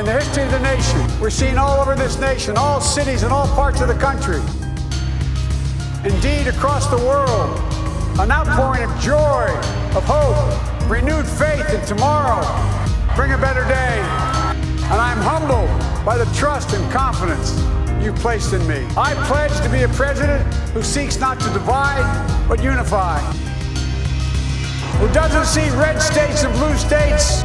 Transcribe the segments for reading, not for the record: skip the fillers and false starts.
in the history of the nation. We're seeing all over this nation, all cities and all parts of the country, indeed across the world, an outpouring of joy, of hope, renewed faith in tomorrow. Bring a better day. And I'm humbled by the trust and confidence you placed in me. I pledge to be a president who seeks not to divide, but unify. Who doesn't see red states and blue states,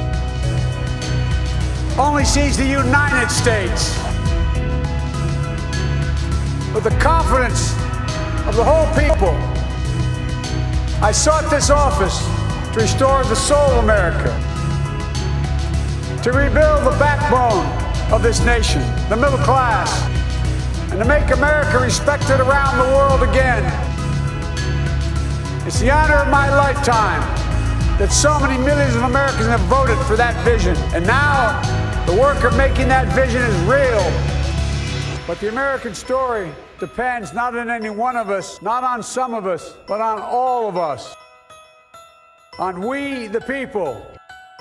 only sees the United States. With the confidence of the whole people, I sought this office to restore the soul of America, to rebuild the backbone of this nation, the middle class, and to make America respected around the world again. It's the honor of my lifetime that so many millions of Americans have voted for that vision. And now, the work of making that vision is real. But the American story depends not on any one of us, not on some of us, but on all of us. On we, the people,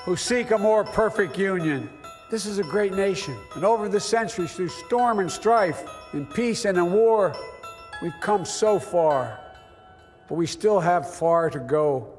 who seek a more perfect union. This is a great nation, and over the centuries, through storm and strife, in peace and in war, we've come so far, but we still have far to go.